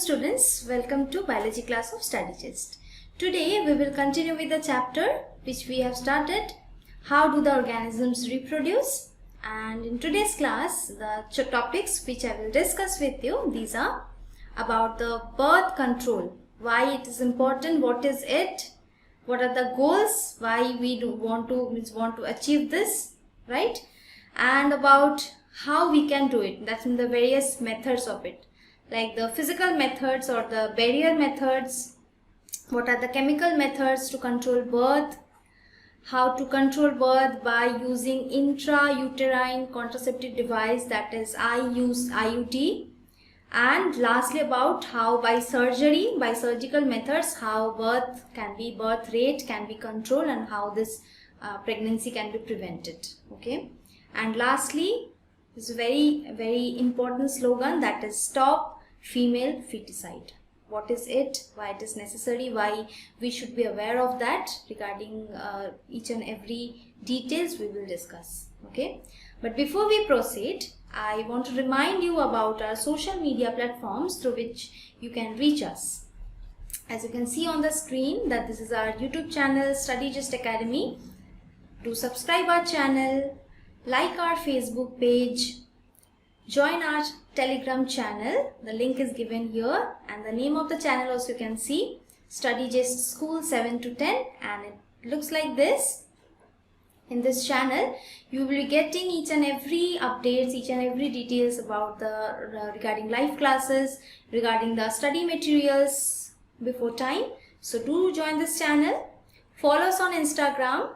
students, welcome to biology class of StudyGist. Today we will continue with the chapter which we have started, how do the organisms reproduce, and in today's class the topics which I will discuss with you, these are about the birth control, why it is important, what is it, what are the goals, why we want to achieve this, right, and about how we can do it, that's in the various methods of it, like the physical methods or the barrier methods, what are the chemical methods to control birth, how to control birth by using intrauterine contraceptive device, that is IUD, and lastly about how by surgical methods, how birth rate can be controlled and how this pregnancy can be prevented. Okay, and lastly this very important slogan, that is stop female feticide. What is it, why it is necessary, why we should be aware of that, regarding each and every details we will discuss. Okay, but before we proceed, I want to remind you about our social media platforms through which you can reach us. As you can see on the screen that this is our YouTube channel StudyGist Academy. Do subscribe our channel, like our Facebook page, join our Telegram channel, the link is given here, and the name of the channel also you can see, StudyGist School 7 to 10, and it looks like this. In this channel you will be getting each and every updates, each and every details about the regarding live classes, regarding the study materials before time. So do join this channel, follow us on Instagram,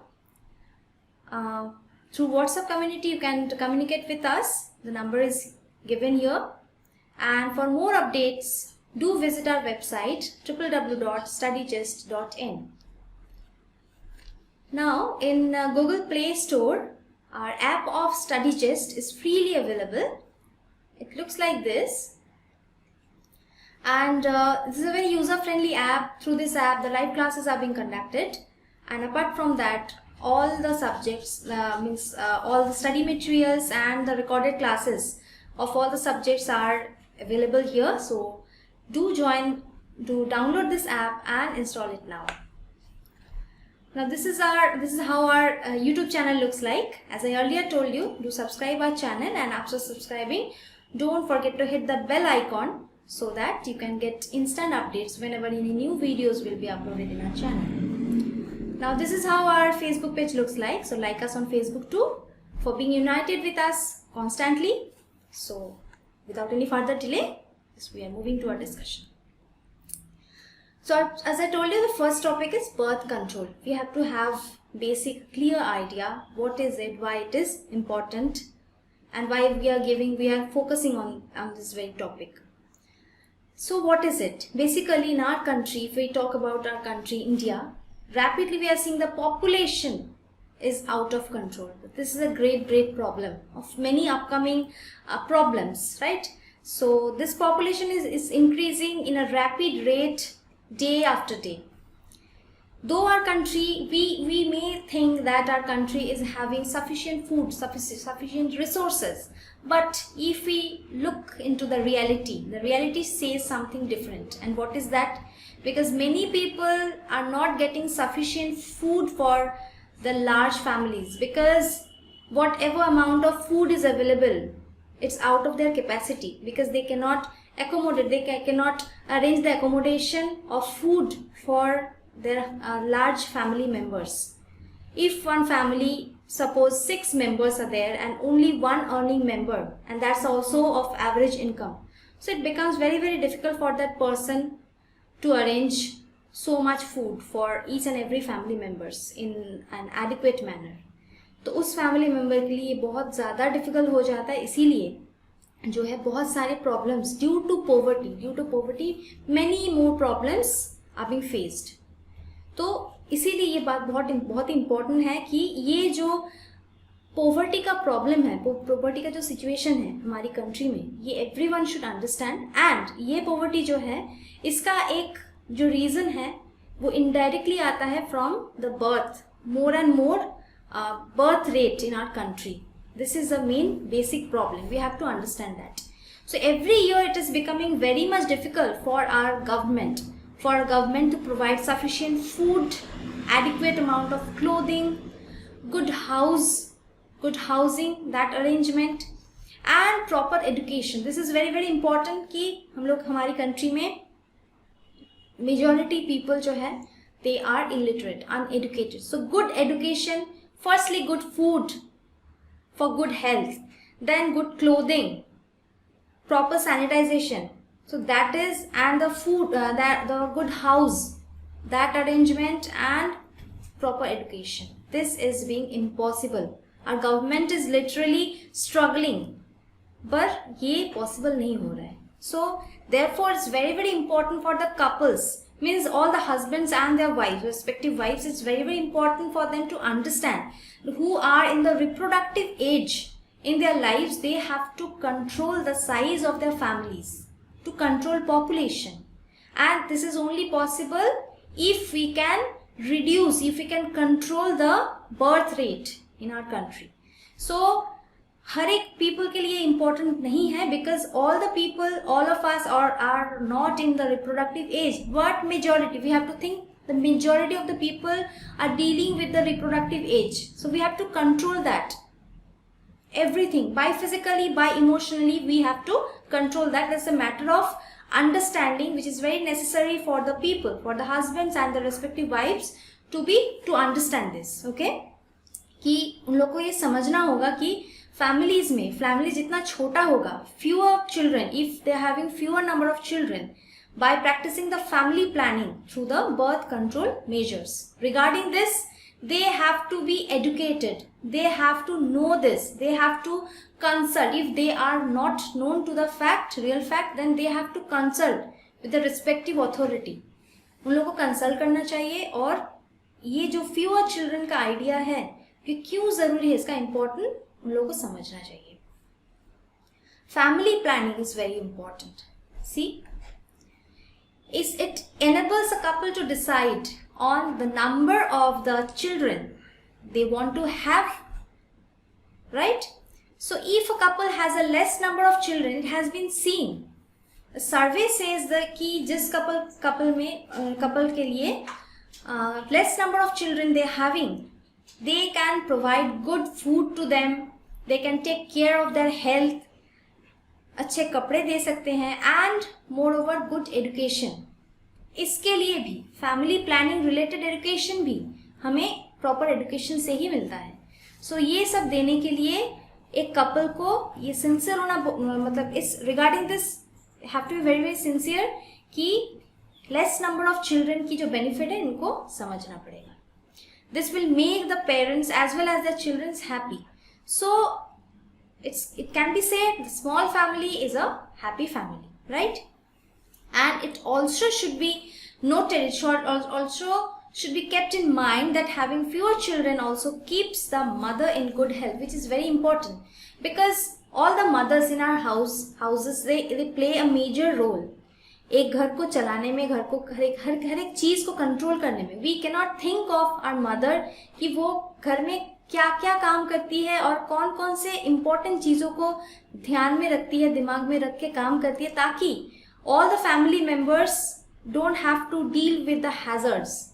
through WhatsApp community you can communicate with us, the number is given here, and for more updates do visit our website www.studygist.in. Now in Google Play Store, our app of StudyGist is freely available. It looks like this, and this is a very user-friendly app. Through this app the live classes are being conducted, and apart from that all the subjects, all the study materials and the recorded classes of all the subjects are available here. So do download this app and install it now. Now this is how our YouTube channel looks like. As I earlier told you, do subscribe our channel, and after subscribing don't forget to hit the bell icon so that you can get instant updates whenever any new videos will be uploaded in our channel. Now this is how our Facebook page looks like, so like us on Facebook too, for being united with us constantly. So without any further delay, we are moving to our discussion. So as I told you, the first topic is birth control. We have to have basic clear idea what is it, why it is important, and why we are focusing on this very topic. So what is it? Basically in our country, if we talk about our country India, rapidly we are seeing the population is out of control. This is a great problem of many upcoming problems, right? So this population is increasing in a rapid rate day after day. Though our country, we may think that our country is having sufficient food, sufficient resources, but if we look into the reality says something different. And what is that? Because many people are not getting sufficient food for the large families, because whatever amount of food is available, it's out of their capacity, because they cannot accommodate, they cannot arrange the accommodation of food for their large family members. If one family, suppose 6 members are there and only one earning member, and that's also of average income, so it becomes very difficult for that person to arrange so much food for each and every family members in an adequate manner. तो उस family member के लिए बहुत ज़्यादा difficult हो जाता है, इसीलिए जो है बहुत सारे problems due to poverty many more problems are being faced. तो इसीलिए ये बात बहुत इम्पोर्टेंट है कि ये जो पोवर्टी का प्रॉब्लम है, पोवर्टी का जो सिचुएशन है हमारी कंट्री में, ये एवरीवन शुड अंडरस्टैंड. एंड ये पोवर्टी जो है, इसका एक जो रीज़न है वो इनडायरेक्टली आता है from the birth, more and more birth rate in our country. This is the main basic problem. We have to understand that. So every year it is becoming very much difficult for our government to provide sufficient food, adequate amount of clothing, good housing, that arrangement, and proper education. This is very very important कि हम लोग हमारी country में majority people जो है they are illiterate, uneducated. So good education, firstly good food for good health, then good clothing, proper sanitization. So that is, and the food, the good house, that arrangement, and proper education. This is being impossible. Our government is literally struggling, but ये possible नहीं हो रहा है. So therefore it's very very important for the couples, means all the husbands and their wives, respective wives, it's very very important for them to understand who are in the reproductive age in their lives. They have to control the size of their families, to control population, and this is only possible if we can reduce, if we can control the birth rate in our country. So हर एक people के लिए important नहीं है, because all the people, all of us are not in the reproductive age, but majority, we have to think the majority of the people are dealing with the reproductive age. So we have to control that. Everything, by physically, by emotionally, we have to control that. That's a matter of understanding which is very necessary for the people, for the husbands and the respective wives to understand this. Okay, कि उन लोग को ये समझना होगा कि families में, family जितना छोटा होगा, fewer children, if they are having fewer number of children, by practicing the family planning through the birth control measures. Regarding this, they have to be educated, they have to know this, they have to consult. If they are not known to the fact, real fact, then they have to consult with the respective authority. उन लोगों को consult करना चाहिए, और ये जो fewer children का idea है कि क्यों ज़रूरी है, इसका important उन लोगों को समझना चाहिए. Family planning is very important. See, it enables a couple to decide on the number of the children they want to have, right? So if a couple has a less number of children, it has been seen, a survey says that कि जिस couple के लिए less number of children they are having, they can provide good food to them, they can take care of their health, अच्छे कपड़े दे सकते हैं, and moreover good education. इसके लिए भी family planning related education भी हमें proper education से ही मिलता है. So ये सब देने के लिए एक couple को ये sincere होना, मतलब इस regarding this have to be very very sincere कि less number of children की जो benefit है इनको समझना पड़ेगा. This will make the parents as well as the children happy. So it can be said the small family is a happy family, right? And it also should be noted, it also should be kept in mind that having fewer children also keeps the mother in good health, which is very important, because all the mothers in our houses they play a major role. एक घर को चलाने में, घर को हर एक चीज को कंट्रोल करने में. We can not think of our mother कि वो घर में क्या क्या काम करती है और कौन कौन से इम्पोर्टेंट चीज़ों को ध्यान में रखती है, दिमाग में रख के काम करती है, ताकि all the family members don't have to deal with the hazards.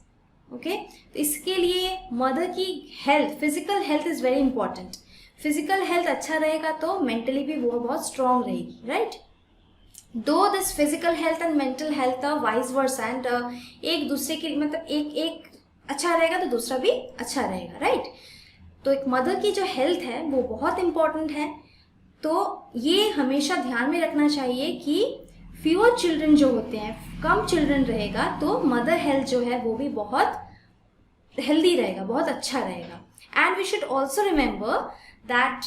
Okay, तो इसके लिए मदर की health, physical health is very important. Physical health अच्छा रहेगा तो मेंटली भी वो बहुत स्ट्रांग रहेगी, राइट? दो this physical health and mental health vice versa, and एक दूसरे के मतलब एक अच्छा रहेगा तो दूसरा भी अच्छा रहेगा, राइट? तो एक मदर की जो हेल्थ है वो बहुत इम्पॉर्टेंट है. तो ये हमेशा ध्यान में रखना चाहिए कि फ्यूअर चिल्ड्रन जो होते हैं, कम चिल्ड्रन रहेगा तो मदर हेल्थ जो है वो भी बहुत हेल्दी रहेगा, बहुत अच्छा रहेगा. And we should also remember that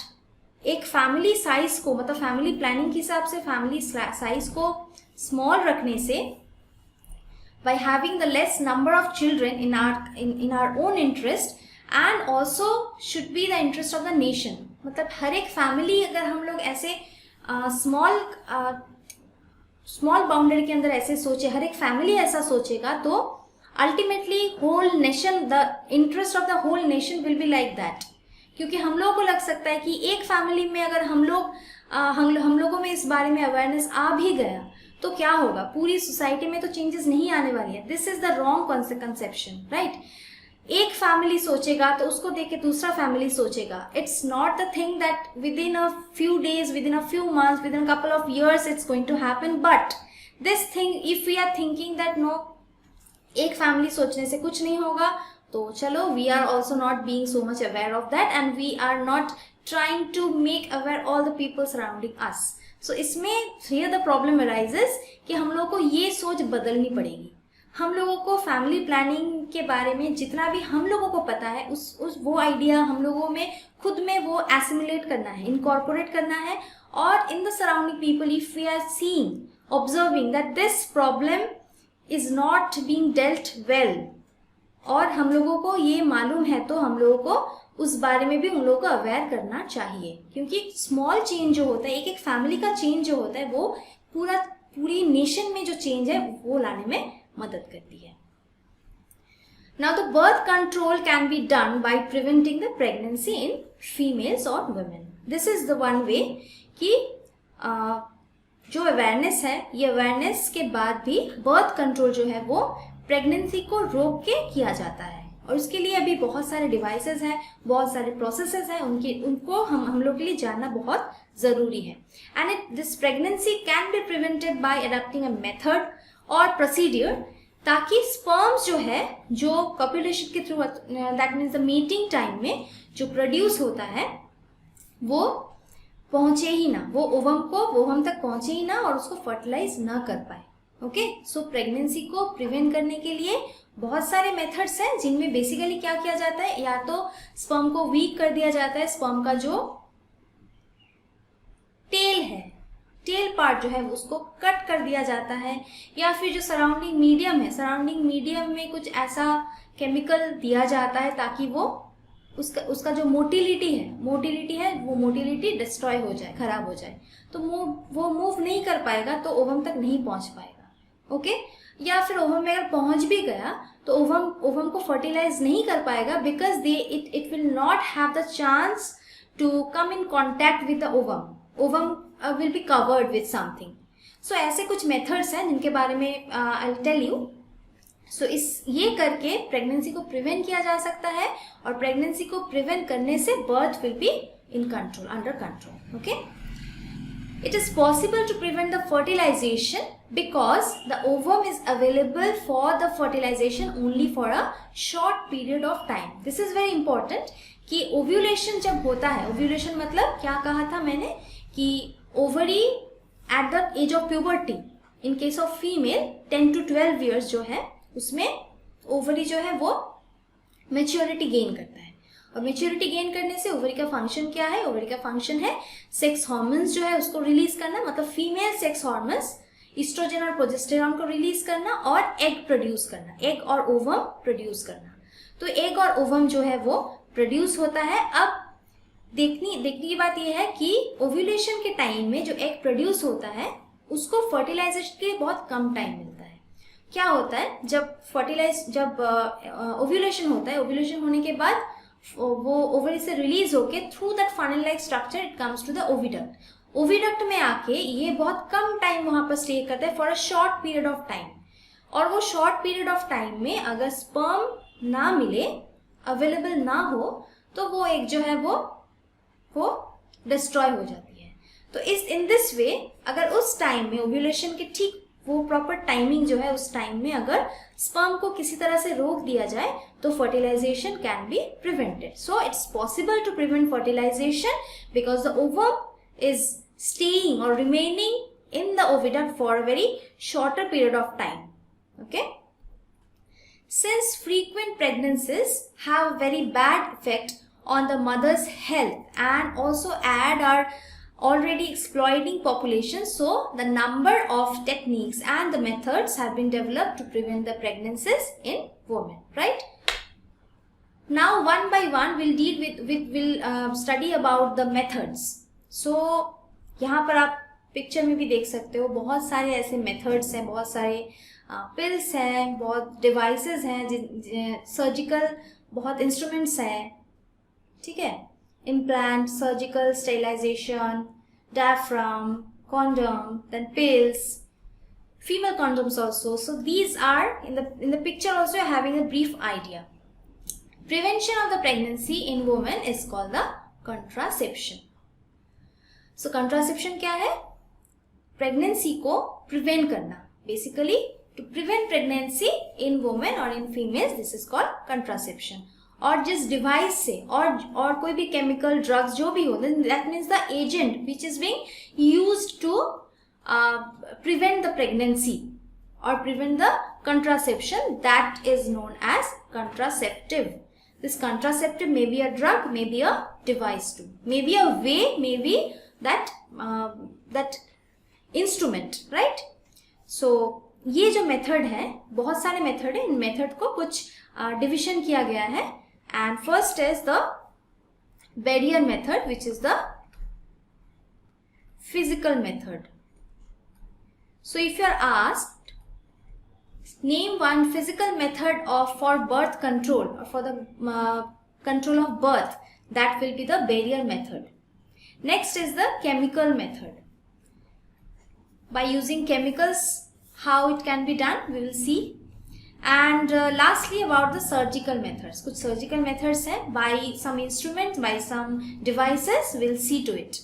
एक फैमिली साइज को, मतलब फैमिली प्लानिंग के हिसाब से फैमिली साइज को स्मॉल रखने से, by having the less number of children in our own interest, and also should be the interest of the nation. मतलब हर एक फैमिली, अगर हम लोग ऐसे स्मॉल बाउंड्री के अंदर ऐसे सोचे, हर एक फैमिली ऐसा सोचेगा, तो ultimately whole nation, the interest of the whole nation will be like that. क्योंकि हम लोगों को लग सकता है कि एक फैमिली में अगर हम लोग हम लोगों में इस बारे में अवेयरनेस आ भी गया तो क्या होगा, पूरी सोसाइटी में तो चेंजेस नहीं आने वाली है. This is the wrong conception, right. एक फैमिली सोचेगा तो उसको देख के दूसरा फैमिली सोचेगा. It's not the thing that within a few days, within a few months, within a couple of years it's going to happen. But this thing, if we are thinking that no, एक family सोचने से कुछ नहीं होगा, तो चलो, we are also not being so much aware of that and we are not trying to make aware all the people surrounding us. So इसमें here the problem arises कि हम लोगों को ये सोच बदलनी पड़ेगी. हम लोगों को फैमिली प्लानिंग के बारे में जितना भी हम लोगों को पता है, उस वो आइडिया हम लोगों में खुद में वो एसिमुलेट करना है, इनकॉर्पोरेट करना है. और in the surrounding people, if we are seeing, observing that this problem is not being dealt well, और हम लोगों को ये मालूम है, तो हम लोगों को उस बारे में भी उन लोगों को अवेयर करना चाहिए. क्योंकि स्मॉल चेंज जो होता है, एक फैमिली का चेंज जो होता है, वो पूरी नेशन में जो चेंज है वो लाने में मदद करती है. Now the birth control can be done by preventing the pregnancy in females or women. This is the one way कि जो अवेयरनेस है, ये अवेयरनेस के बाद भी बर्थ कंट्रोल जो है वो प्रेगनेंसी को रोक के किया जाता है. और उसके लिए अभी बहुत सारे डिवाइसेस हैं, बहुत सारे प्रोसेसेस हैं, उनको हम लोग के लिए जानना बहुत ज़रूरी है. And this pregnancy can be prevented by adopting a method और प्रोसीड्यूर, ताकि स्पर्म्स जो है, जो कॉपुलेशन के through, that means the meeting time में जो प्रोड्यूस होता है, वो पहुंचे ही ना, वो ओवम तक पहुंचे ही ना और उसको फर्टिलाइज ना कर पाए. ओके, सो प्रेगनेंसी को प्रिवेंट करने के लिए बहुत सारे मेथड्स हैं, जिनमें बेसिकली क्या किया जाता है, या तो स्पर्म को वीक कर दिया जाता है, स्पर्म का जो टेल है, टेल पार्ट जो है उसको कट कर दिया जाता है, या फिर जो सराउंडिंग मीडियम है, सराउंडिंग मीडियम में कुछ ऐसा केमिकल दिया जाता है ताकि वो उसका जो मोटिलिटी है वो मोटिलिटी डिस्ट्रॉय हो जाए, खराब हो जाए, तो वो मूव नहीं कर पाएगा, तो ओवम तक नहीं पहुंच पाएगा. ओके, या फिर ओवम में अगर पहुंच भी गया तो ओवम को फर्टिलाइज नहीं कर पाएगा, because it will not have the chance to come in contact with the ovum will be covered with something. So ऐसे कुछ methods हैं जिनके बारे में I'll tell you. So ये करके प्रेगनेंसी को प्रिवेंट किया जा सकता है, और प्रेगनेंसी को प्रिवेंट करने से birth will be in control, under control. Okay, it is possible to prevent the fertilization because the ovum is available for the fertilization only for a short period of time. This is very important कि ovulation जब होता है, ovulation मतलब क्या कहा था मैंने, कि ovary at the age of puberty, in case of female 10 to 12 years जो है, उसमें ओवरी जो है वो मेच्योरिटी गेन करता है. और मेच्योरिटी गेन करने से ओवरी का फंक्शन क्या है, ओवरी का फंक्शन है सेक्स हार्मोन्स जो है उसको रिलीज करना, मतलब फीमेल सेक्स हार्मोन्स, ईस्ट्रोजन और प्रोजेस्टेरॉन को रिलीज करना, और एग प्रोड्यूस करना, एग और ओवम प्रोड्यूस करना. तो एग और ओवम जो है वो प्रोड्यूस होता है. अब देखने की बात यह है कि ओव्यूलेशन के टाइम में जो एग प्रोड्यूस होता है उसको फर्टिलाइजेशन के बहुत कम टाइम मिलता है. क्या होता है, जब ओव्यूलेशन होता है, ओव्यूलेशन होने के बाद वो ओवरी से रिलीज होके through that funnel like structure it comes to the oviduct. Oviduct में आके ये बहुत कम टाइम वहां पर स्टे करता है for a short period of time. और वो शॉर्ट पीरियड ऑफ टाइम में अगर स्पर्म ना मिले, अवेलेबल ना हो, तो वो एग जो है वो डिस्ट्रॉय हो जाती है. तो इन दिस वे, अगर उस टाइम में ओव्यूलेशन के ठीक वो प्रॉपर टाइमिंग जो है, उस टाइम में अगर स्पर्म को किसी तरह से रोक दिया जाए तो fertilisation can be prevented. So it's possible to prevent fertilisation because the ovum is staying और remaining in the oviduct for a very shorter period of time. Okay, since frequent pregnancies have a very bad effect on the mother's health and also add our already exploiting population, so the number of techniques and the methods have been developed to prevent the pregnancies in women, right? Now one by one we'll deal study about the methods. So यहाँ पर आप picture में भी देख सकते हो, बहुत सारे ऐसे मेथड्स हैं, बहुत सारे पिल्स हैं, बहुत डिवाइसेस हैं, सर्जिकल बहुत इंस्ट्रूमेंट्स हैं. ठीक है, implant, surgical sterilisation, diaphragm, condom, then pills, female condoms also. So these are in the picture also having a brief idea. Prevention of the pregnancy in women is called the contraception. So contraception क्या है? Pregnancy को prevent करना. Basically to prevent pregnancy in women or in females, this is called contraception. और जिस device से और कोई भी केमिकल ड्रग्स जो भी हो, that means the agent which is being used to prevent the pregnancy or prevent the contraception, that is known as contraceptive. This contraceptive may be a drug, may be a device too, may be a way, may be that instrument, right? So ये जो method है, बहुत सारे method है, इन method को कुछ division किया गया है. And first is the barrier method which is the physical method. So if you are asked name one physical method of for birth control और for the control of birth, that will be the barrier method. Next is the chemical method. By using chemicals how it can be done, we will see. And lastly about the surgical methods. कुछ surgical methods हैं, by some instruments, by some devices, we will see to it.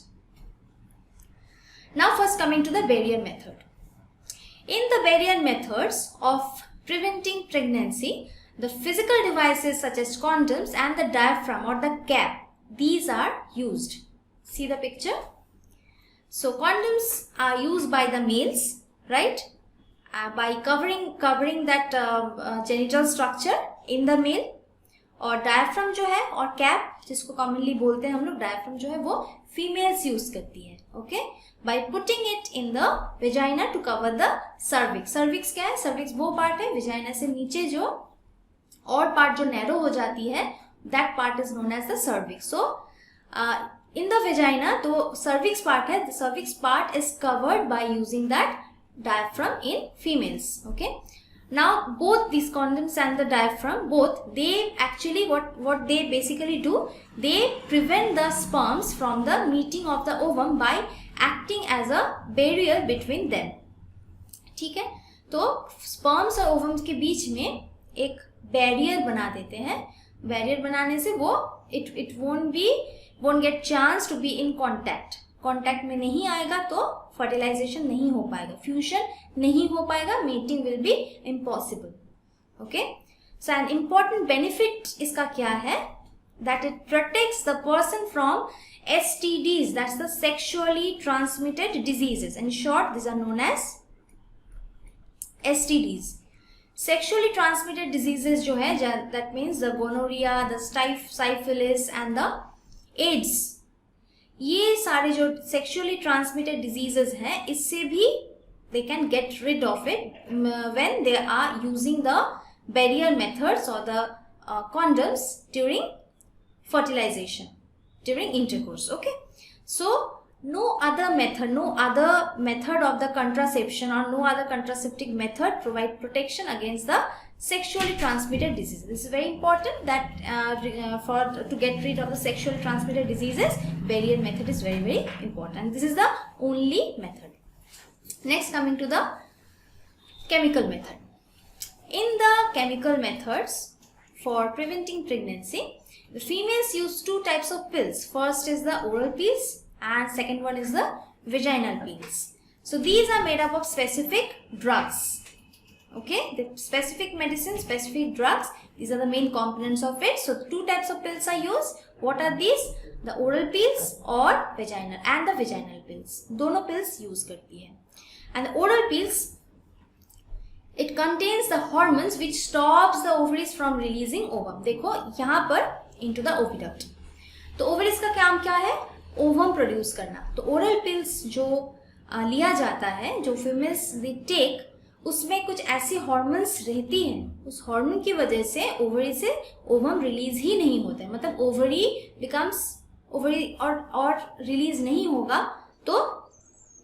Now first coming to the barrier method. In the barrier methods of preventing pregnancy, the physical devices such as condoms and the diaphragm or the cap, these are used. See the picture? So condoms are used by the males, right? By covering that genital structure in the male. और diaphragm जो है और cap जिसको commonly बोलते हैं हम लोग, diaphragm जो है वो फीमेल्स यूज करती है. Okay, by putting it in the vagina to cover the cervix. Cervix क्या है? सर्विक्स वो पार्ट है वेजाइना से नीचे जो और पार्ट जो नैरो हो जाती है, that part is known as the cervix. So in the vagina तो सर्विक्स पार्ट है, the cervix part is covered by using that diaphragm in females. Okay, now both these condoms and the diaphragm, both they actually what they basically do, they prevent the sperms from the meeting of the ovum by acting as a barrier between them. ठीक है, तो sperms और ovums के बीच में एक barrier बना देते हैं. बैरियर बनाने से वो it won't get chance to be in contact में नहीं आएगा, तो फर्टिलाइजेशन नहीं हो पाएगा, फ्यूजन नहीं हो पाएगा, mating will be impossible. Okay, so an important benefit इसका क्या है? That it protects the person from STDs, that's the sexually transmitted diseases. In short this are known as STDs. Sexually transmitted diseases जो है, that means the gonorrhoea, the syphilis and the AIDS, ये सारे जो sexually transmitted diseases हैं, इससे भी they can get rid of it when they are using the barrier methods और the condoms during fertilization, during intercourse. Okay, so no other method of the contraception or no other contraceptive method provide protection against the sexually transmitted diseases. This is very important that to get rid of the sexually transmitted diseases, barrier method is very, very important. This is the only method. Next, coming to the chemical method. In the chemical methods for preventing pregnancy, the females use two types of pills. First is the oral pills and second one is the vaginal pills. So these are made up of specific drugs. Okay, the specific medicine, specific drugs, these are the main components of it. So two types of pills are used. What are these? The oral pills or vaginal, and the vaginal pills. दोनों pills use करती है. And the oral pills, it contains the hormones which stops the ovaries from releasing ovum. देखो यहाँ पर into the oviduct. तो ovaries का काम क्या है? Ovum produce करना. तो oral pills जो लिया जाता है, जो females they take, उसमें कुछ ऐसी हॉर्मोन्स रहती हैं, उस हार्मोन की वजह से ओवरी से ओवम रिलीज ही नहीं होता है. मतलब ओवरी बिकम्स ओवरी और रिलीज नहीं होगा तो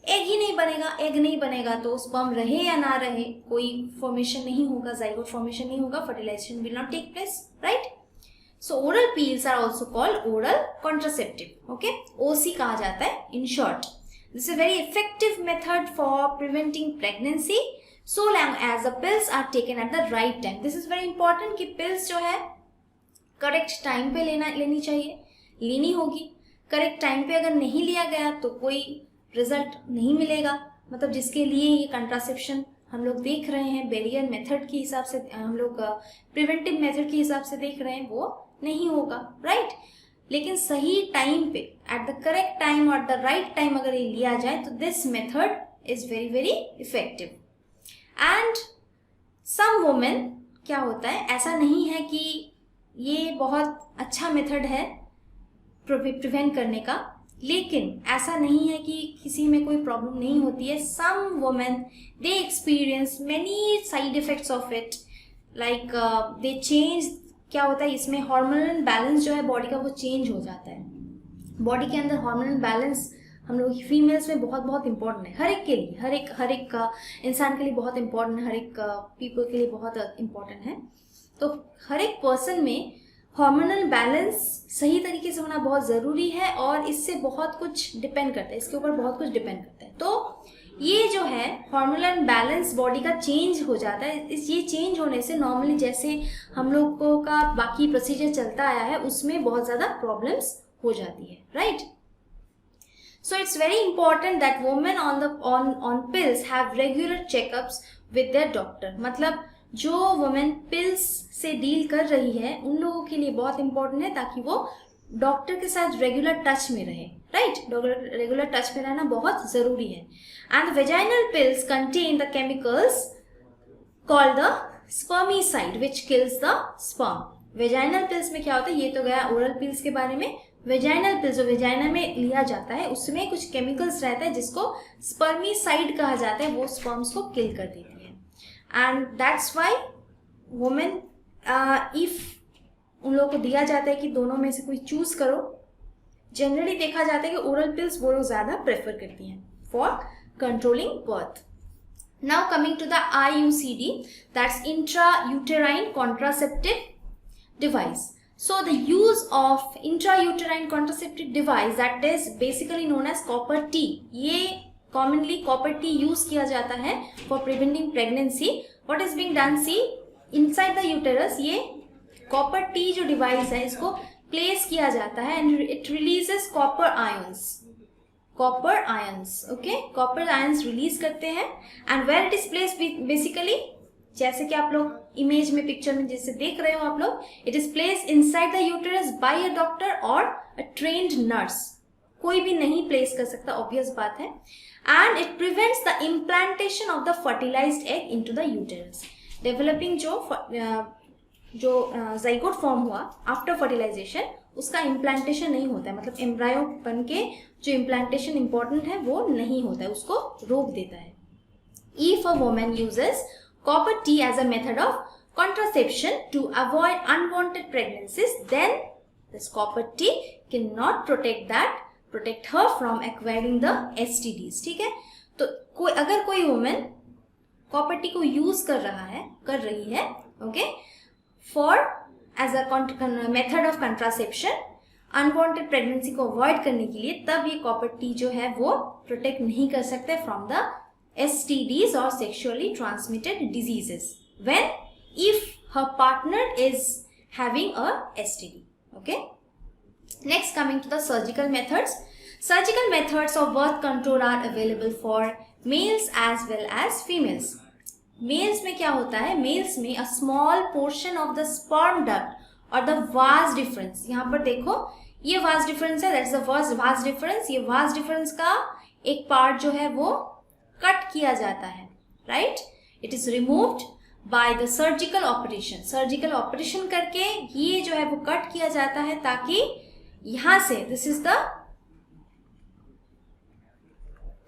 एग ही नहीं बनेगा. एग नहीं बनेगा तो स्पर्म रहे या ना रहे, कोई फॉर्मेशन नहीं होगा, जाइगोट फॉर्मेशन नहीं होगा, fertilisation will not take place, right. So oral pills are also called oral contraceptive. Okay, OC कहा जाता है in short. This is a very effective method for preventing pregnancy so long as the pills are taken at the right time. This is very important कि pills जो है correct time पे लेनी चाहिए, लेनी होगी. करेक्ट टाइम पे अगर नहीं लिया गया तो कोई रिजल्ट नहीं मिलेगा. मतलब जिसके लिए ये कंट्रासेप्शन हम लोग देख रहे हैं बैरियर मेथड के हिसाब से, हम लोग प्रिवेंटिव मेथड के हिसाब से देख रहे हैं, वो नहीं होगा, राइट. लेकिन सही टाइम पे, एट द करेक्ट टाइम और द राइट टाइम अगर ये लिया जाए तो this method is very very effective. And some women, क्या होता है, ऐसा नहीं है कि ये बहुत अच्छा मेथड है प्रिवेंट करने का, लेकिन ऐसा नहीं है कि किसी में कोई प्रॉब्लम नहीं होती है. Some women they experience many side effects of it, like they change. क्या होता है इसमें, हार्मोनल बैलेंस जो है बॉडी का वो चेंज हो जाता है. बॉडी के अंदर हार्मोनल बैलेंस हम लोग फीमेल्स में बहुत बहुत इंपॉर्टेंट है. हर एक के लिए, हर एक इंसान के लिए बहुत इंपॉर्टेंट है, हर एक पीपल के लिए बहुत इंपॉर्टेंट है. तो हर एक पर्सन में हार्मोनल बैलेंस सही तरीके से होना बहुत ज़रूरी है और इससे बहुत कुछ डिपेंड करता है, इसके ऊपर बहुत कुछ डिपेंड करता है. तो ये जो है हार्मोनल बैलेंस बॉडी का चेंज हो जाता है. ये चेंज होने से नॉर्मली जैसे हम लोगों का बाकी प्रोसीजर चलता आया है उसमें बहुत ज़्यादा प्रॉब्लम्स हो जाती है, right. So it's very important that women on pills have regular checkups with their doctor. मतलब जो वुमेन पिल्स से डील कर रही है उन लोगों के लिए बहुत इंपॉर्टेंट है ताकि वो डॉक्टर के साथ रेगुलर टच में रहे, राइट. रेगुलर टच में रहना बहुत ज़रूरी है. And vaginal pills contain the chemicals called the spermicide which kills the sperm. Vaginal pills में क्या होता है, ये तो गया ओरल पिल्स के बारे में. वेजाइनल पिल्स जो वेजाइना में लिया जाता है उसमें कुछ केमिकल्स रहता है जिसको स्पर्मिसाइड कहा जाता है, वो स्पर्म्स को किल कर देती है. And that's why women, if उन लोगों को दिया जाता है कि दोनों में से कोई चूज करो, जनरली देखा जाता है कि ओरल पिल्स वो लोग ज़्यादा प्रेफर करती हैं for controlling birth. Now coming to the IUCD, that's intrauterine contraceptive device. So the use of intrauterine contraceptive device, that is basically known as copper T. ये commonly copper T use किया जाता है for preventing pregnancy. What is being done? See, inside the uterus ये copper T जो device है इसको place किया जाता है and it releases copper ions. Copper ions, okay? Copper ions release करते हैं and where it is placed basically, जैसे कि आप लोग इमेज में पिक्चर में जैसे देख रहे हो आप लोग, it is place inside the uterus by a doctor और अ ट्रेन्ड नर्स. कोई भी नहीं प्लेस कर सकता, ऑब्वियस बात है. And it prevents the implantation of the fertilised egg into the uterus. Developing जो जाइगोट फॉर्म हुआ आफ्टर फर्टिलाइजेशन, उसका इम्प्लांटेशन नहीं होता है. मतलब एम्ब्रायो बन के जो इम्प्लांटेशन इंपॉर्टेंट है वो नहीं होता है, उसको रोक देता है. If a woman uses copper T as a method of contraception to avoid unwanted pregnancies, then this copper T cannot protect her from acquiring the STDs. ठीक है, तो अगर कोई वुमेन कॉपर टी को यूज कर रही है okay, for as a method of contraception, unwanted pregnancy को अवॉइड करने के लिए, तब ये कॉपर टी जो है वो प्रोटेक्ट नहीं कर सकते from the STDs or sexually transmitted diseases if her partner is having a STD. Okay. Next, coming to the surgical methods. Surgical methods of birth control are available for males as well as females. Males में क्या होता है? Males में a small portion of the sperm duct or the vas deferens. यहाँ पर देखो ये vas deferens है, that's the vas deferens. ये vas deferens का एक पार्ट जो है वो कट किया जाता है, right. It is removed by the surgical operation. Surgical operation करके ये जो है वो कट किया जाता है ताकि यहां से, this is the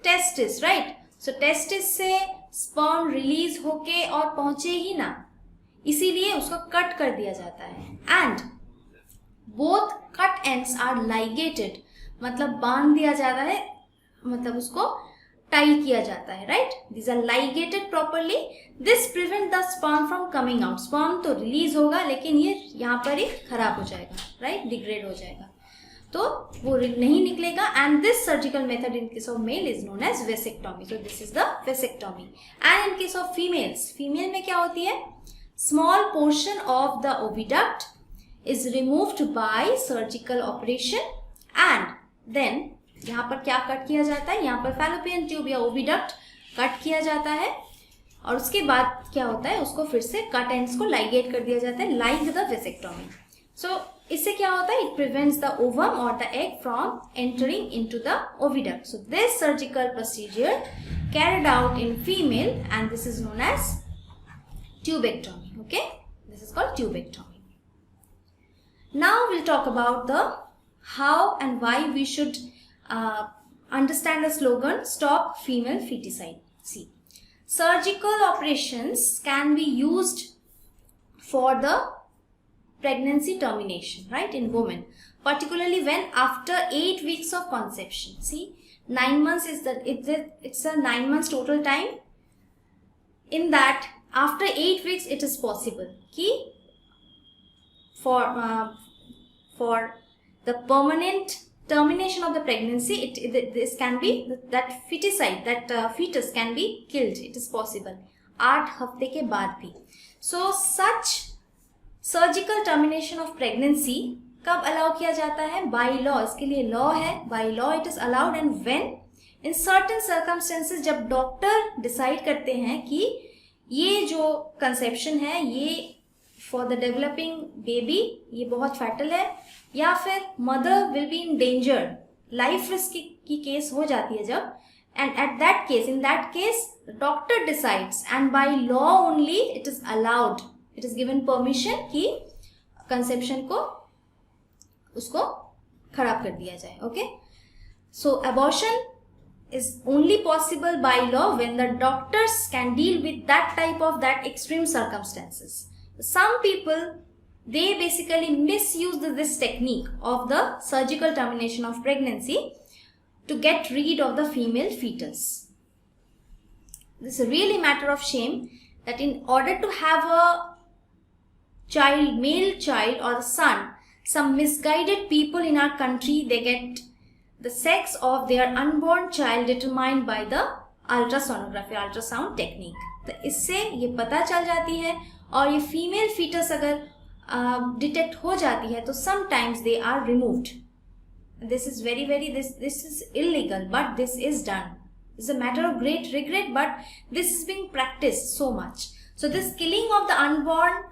testis, right. So testis से स्पर्म रिलीज होके और पहुंचे ही ना, इसीलिए उसको कट कर दिया जाता है. And both cut ends are ligated, मतलब बांध दिया जाता है, मतलब उसको टाई किया जाता है, right. These are ligated properly. This prevent the sperm from coming out. Sperm तो रिलीज होगा लेकिन ये यहाँ पर ही खराब हो जाएगा, राइट, डिग्रेड हो जाएगा. तो वो नहीं निकलेगा. And this surgical method in case of male is known as vasectomy. So this is the vasectomy. And in case of females, female में क्या होती है, small portion of the oviduct is removed by surgical operation. And then यहाँ पर क्या cut किया जाता है, यहाँ पर फैलोपियन ट्यूब या ओविडक्ट कट किया जाता है. और उसके बाद क्या होता है, उसको फिर से कट एंड्स को लाइगेट कर दिया जाता है लाइक द वेसेक्टोमी. सो इससे क्या होता है, इट प्रिवेंट्स द ओवम और the egg from entering into the oviduct. So this surgical procedure carried out in female and this is known as tubectomy. Okay, this is called tubectomy. Now will talk about the how and why we should understand the slogan stop female feticide. See, surgical operations can be used for the pregnancy termination, right, in women, particularly when after 8 weeks of conception. See, 9 months is it's a 9 months total time. In that, after 8 weeks it is possible ki for the permanent termination of the pregnancy, this can be that feticide, that fetus can be killed. It is possible 8 हफ्ते के बाद भी. So such surgical termination of pregnancy कब allow किया जाता है, by law. इसके लिए लॉ है, by law it is allowed. And when in certain circumstances, जब डॉक्टर डिसाइड करते हैं कि ये जो कंसेप्शन है ये फॉर द डेवलपिंग बेबी ये बहुत फैटल है, या फिर mother will be in danger, life risk की केस हो जाती है जब, and at that case, in that case doctor decides and by law only it is allowed, it is given permission कि कंसेप्शन को उसको खराब कर दिया जाए. Okay, so abortion is only possible by law when the doctors can deal with that type of that extreme circumstances. Some people, they basically misuse this technique of the surgical termination of pregnancy to get rid of the female fetus. This is really a matter of shame that in order to have a child, male child or a son, some misguided people in our country, they get the sex of their unborn child determined by the ultrasonography, ultrasound technique. तो इससे ये पता चल जाती है, और ये female foetus अगर डिटेक्ट हो जाती है तो sometimes they are removed. This is this is illegal, but this is done. It's a matter of great regret, but this is being practiced so much. So this killing of the unborn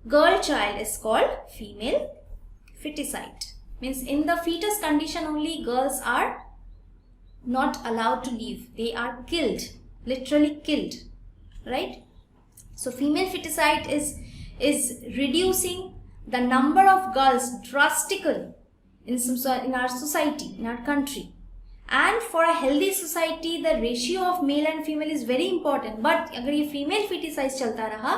girl child is called female feticide. Means in the fetus condition only girls are not allowed to live. They are killed, literally killed, right? So female feticide is reducing the number of girls drastically in our society, in our country. And for a healthy society, the ratio of male and female is very important. But अगर ये female feticide चलता रहा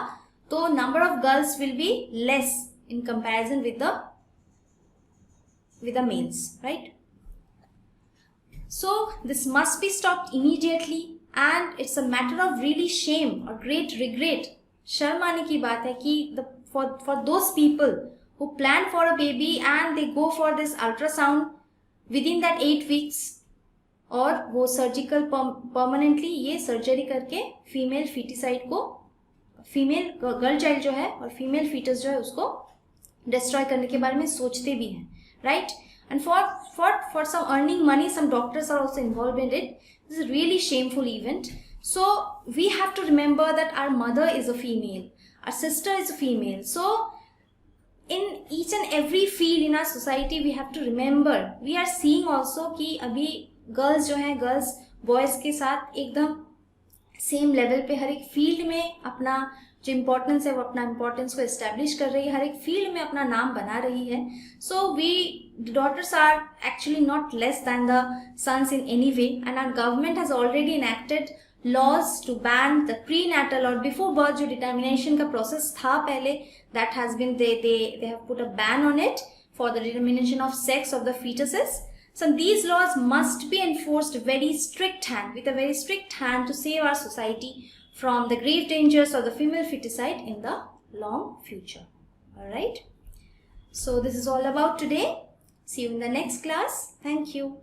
तो number of girls will be less in comparison with the males, right? So this must be stopped immediately, and it's a matter of really shame or great regret. शर्म आने की बात है कि for those people who plan for a baby and they go for this ultrasound within that 8 weeks, और वो surgical permanently ये surgery करके फीमेल फीटिसाइड को, फीमेल गर्ल चाइल्ड जो है और फीमेल फीटस जो है उसको डिस्ट्रॉय करने के बारे में सोचते भी हैं, right? And for some earning money, some doctors are also involved in it. This is a really shameful event. So we have to remember that our mother is a female, our sister is a female. So in each and every field in our society, we have to remember. We are seeing also कि अभी girls जो हैं, girls boys के साथ एकदम same level पे हर एक field में अपना जो इम्पोर्टेंस है वो अपना इम्पोर्टेंस को एस्टेब्लिश कर रही है, हर एक फील्ड में अपना नाम बना रही है. So we daughters are actually not less than the sons in any way, and our government has already enacted laws to ban the prenatal or before birth जो determination का process था पहले, that has been they have put a ban on it for the determination of sex of the fetuses. So these laws must be enforced with a very strict hand to save our society from the grave dangers of the female feticide in the long future. Alright, so this is all about today. See you in the next class. Thank you.